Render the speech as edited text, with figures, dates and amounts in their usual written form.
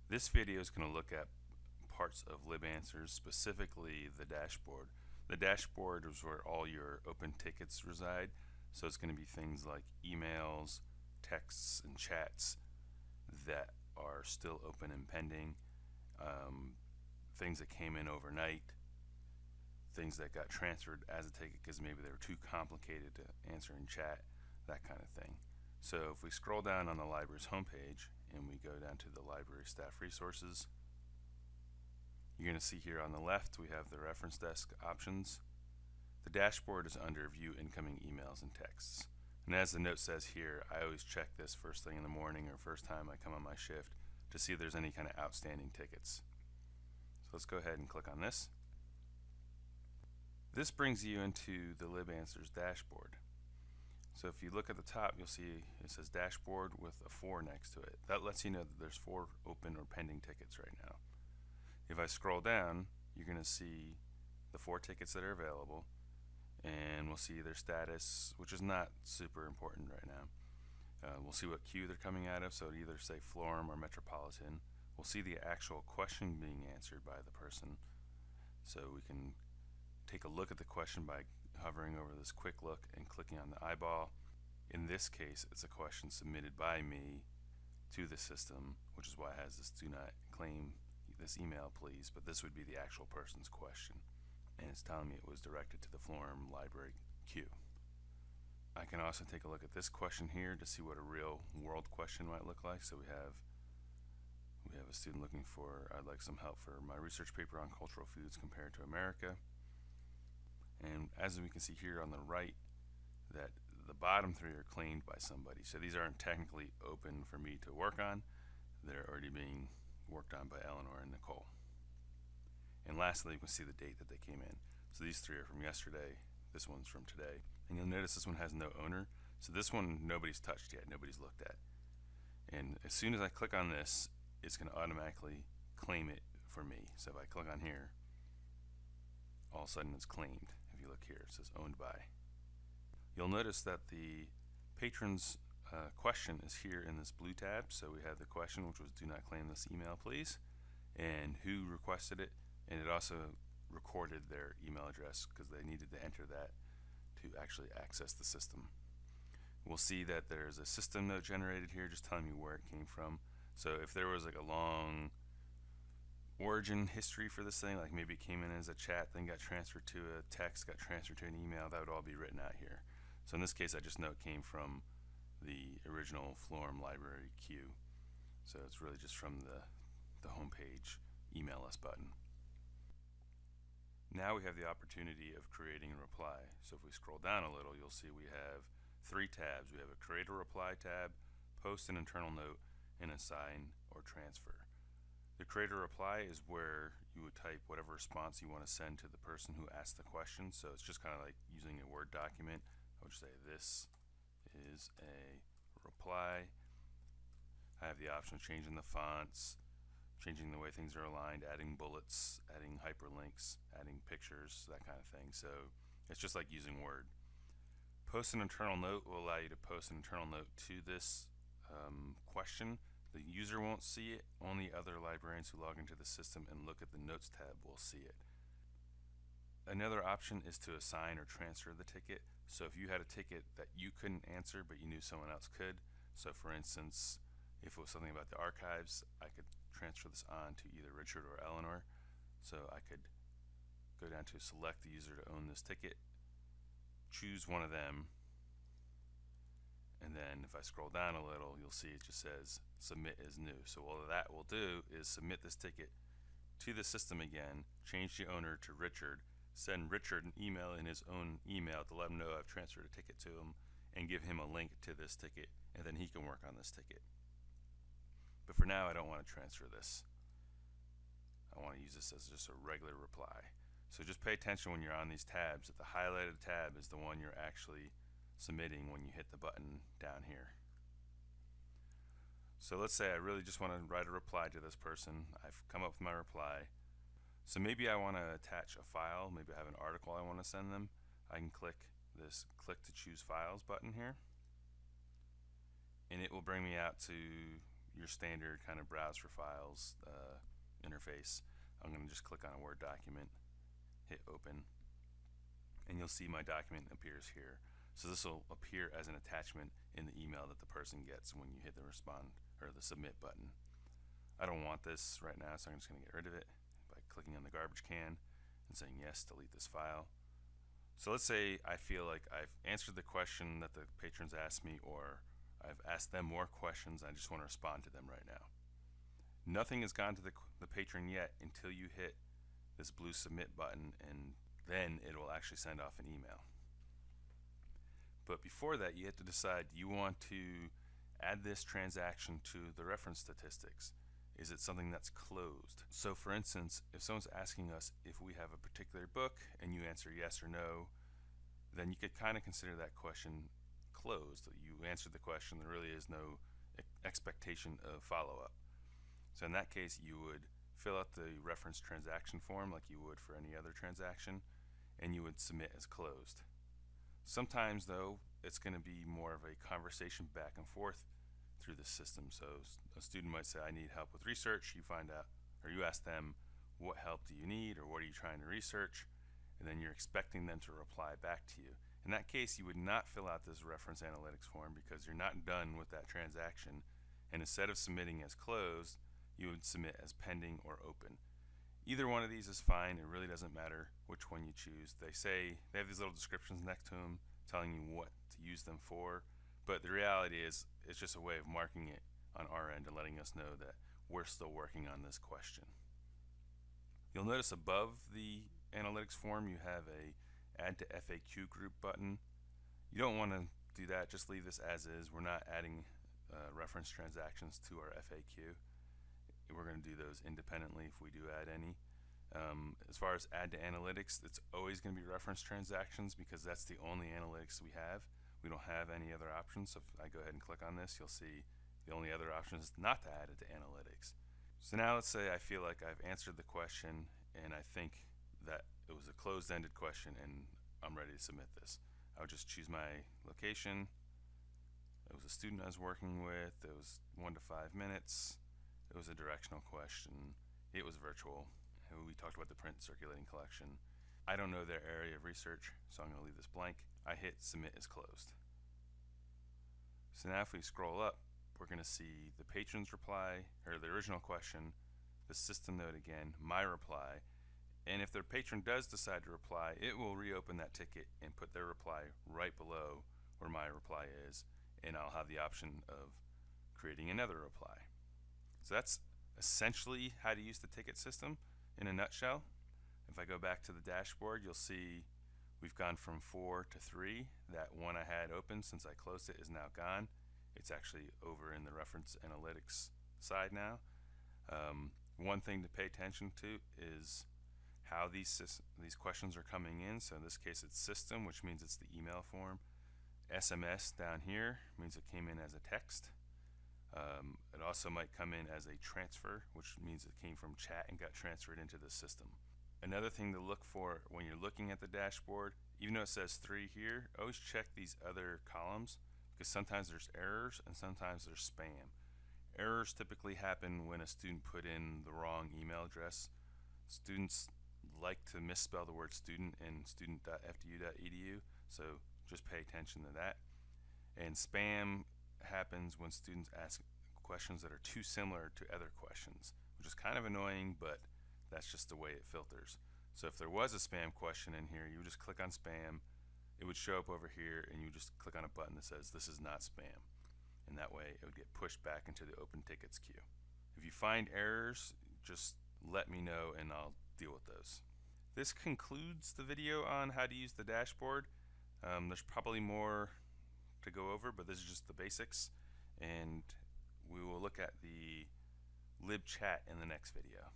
This video is going to look at parts of LibAnswers, specifically the dashboard. The dashboard is where all your open tickets reside, so it's going to be things like emails, texts, and chats that are still open and pending, things that came in overnight, things that got transferred as a ticket because maybe they were too complicated to answer in chat, that kind of thing. So if we scroll down on the library's homepage and we go down to the library staff resources, you're going to see here on the left we have the reference desk options. The dashboard is under view incoming emails and texts. And as the note says here, I always check this first thing in the morning or first time I come on my shift to see if there's any kind of outstanding tickets. So let's go ahead and click on this. This brings you into the LibAnswers dashboard. So if you look at the top, you'll see it says dashboard with a 4 next to it. That lets you know that there's 4 open or pending tickets right now. If I scroll down, you're going to see the 4 tickets that are available, and we'll see their status, which is not super important right now. We'll see what queue they're coming out of, so it either say Florum or Metropolitan. We'll see the actual question being answered by the person, so we can take a look at the question by hovering over this quick look and clicking on the eyeball. In this case, it's a question submitted by me to the system, which is why it has this do not claim this email please, but this would be the actual person's question, and it's telling me it was directed to the Florum library queue. I can also take a look at this question here to see what a real world question might look like. So we have a student looking for, I'd like some help for my research paper on cultural foods compared to America. And as we can see here on the right, that the bottom 3 are claimed by somebody. So these aren't technically open for me to work on. They're already being worked on by Eleanor and Nicole. And lastly, you can see the date that they came in. So these 3 are from yesterday. This one's from today. And you'll notice this one has no owner. So this one nobody's touched yet, nobody's looked at. And as soon as I click on this, it's going to automatically claim it for me. So if I click on here, all of a sudden it's claimed. If you look here, it says owned by. You'll notice that the patron's question is here in this blue tab. So we have the question, which was do not claim this email please, and who requested it, and it also recorded their email address because they needed to enter that to actually access the system. We'll see that there's a system note generated here just telling me where it came from. So if there was like a long origin history for this thing, like maybe it came in as a chat, then got transferred to a text, got transferred to an email, that would all be written out here. So in this case, I just know it came from the original Florum library queue. So it's really just from the homepage email us button. Now we have the opportunity of creating a reply. So if we scroll down a little, you'll see we have 3 tabs. We have a create a reply tab, post an internal note, and assign or transfer. The create a reply is where you would type whatever response you want to send to the person who asked the question. So it's just kind of like using a Word document. I would say this is a reply. I have the option of changing the fonts, changing the way things are aligned, adding bullets, adding hyperlinks, adding pictures, that kind of thing. So it's just like using Word. Post an internal note will allow you to post an internal note to this question. The user won't see it, only other librarians who log into the system and look at the Notes tab will see it. Another option is to assign or transfer the ticket. So if you had a ticket that you couldn't answer but you knew someone else could, so for instance, if it was something about the archives, I could transfer this on to either Richard or Eleanor. So I could go down to select the user to own this ticket, choose one of them, and then if I scroll down a little, you'll see it just says submit as new. So what that will do is submit this ticket to the system again, change the owner to Richard, send Richard an email in his own email to let him know I've transferred a ticket to him, and give him a link to this ticket, and then he can work on this ticket. But for now, I don't want to transfer this. I want to use this as just a regular reply. So just pay attention when you're on these tabs that the highlighted tab is the one you're actually submitting when you hit the button down here. So let's say I really just want to write a reply to this person. I've come up with my reply. So maybe I want to attach a file, maybe I have an article I want to send them. I can click this click to choose files button here, and it will bring me out to your standard kind of browse for files interface. I'm going to just click on a Word document, hit open, and you'll see my document appears here. So this will appear as an attachment in the email that the person gets when you hit the respond or the submit button. I don't want this right now, so I'm just going to get rid of it by clicking on the garbage can and saying yes, delete this file. So let's say I feel like I've answered the question that the patrons asked me, or I've asked them more questions. I just want to respond to them right now. Nothing has gone to the patron yet until you hit this blue submit button, and then it will actually send off an email. But before that, you have to decide, do you want to add this transaction to the reference statistics? Is it something that's closed? So for instance, if someone's asking us if we have a particular book and you answer yes or no, then you could kind of consider that question closed. You answered the question, there really is no expectation of follow-up. So in that case, you would fill out the reference transaction form like you would for any other transaction, and you would submit as closed. Sometimes though, it's going to be more of a conversation back and forth through the system. So a student might say, I need help with research. You find out, or you ask them, what help do you need, or what are you trying to research? And then you're expecting them to reply back to you. In that case, you would not fill out this reference analytics form because you're not done with that transaction. And instead of submitting as closed, you would submit as pending or open. Either one of these is fine. It really doesn't matter which one you choose. They have these little descriptions next to them telling you what to use them for, but the reality is it's just a way of marking it on our end and letting us know that we're still working on this question. You'll notice above the analytics form you have a add to FAQ group button. You don't want to do that, just leave this as is. We're not adding reference transactions to our FAQ. We're going to do those independently if we do add any. As far as add to analytics, it's always going to be reference transactions because that's the only analytics we have. We don't have any other options. So if I go ahead and click on this, you'll see the only other option is not to add it to analytics. So now let's say I feel like I've answered the question and I think that it was a closed-ended question and I'm ready to submit this. I would just choose my location. It was a student I was working with. It was 1 to 5 minutes. It was a directional question. It was virtual. We talked about the print circulating collection. I don't know their area of research, so I'm going to leave this blank. I hit submit as closed. So now if we scroll up, we're going to see the patron's reply, or the original question, the system note again, my reply, and if the patron does decide to reply, it will reopen that ticket and put their reply right below where my reply is, and I'll have the option of creating another reply. So that's essentially how to use the ticket system in a nutshell. If I go back to the dashboard, you'll see we've gone from 4 to 3. That one I had open since I closed it is now gone. It's actually over in the reference analytics side now. One thing to pay attention to is how these questions are coming in. So in this case it's system, which means it's the email form. SMS down here means it came in as a text. It also might come in as a transfer, which means it came from chat and got transferred into the system. Another thing to look for when you're looking at the dashboard, even though it says 3 here, always check these other columns because sometimes there's errors and sometimes there's spam. Errors typically happen when a student put in the wrong email address. Students like to misspell the word student in student.fdu.edu, so just pay attention to that. And spam happens when students ask questions that are too similar to other questions, which is kind of annoying, but that's just the way it filters. So if there was a spam question in here, you would just click on spam, it would show up over here, and you just click on a button that says this is not spam, and that way it would get pushed back into the open tickets queue. If you find errors, just let me know and I'll deal with those. This concludes the video on how to use the dashboard. There's probably more to go over, but this is just the basics, and we will look at the lib chat in the next video.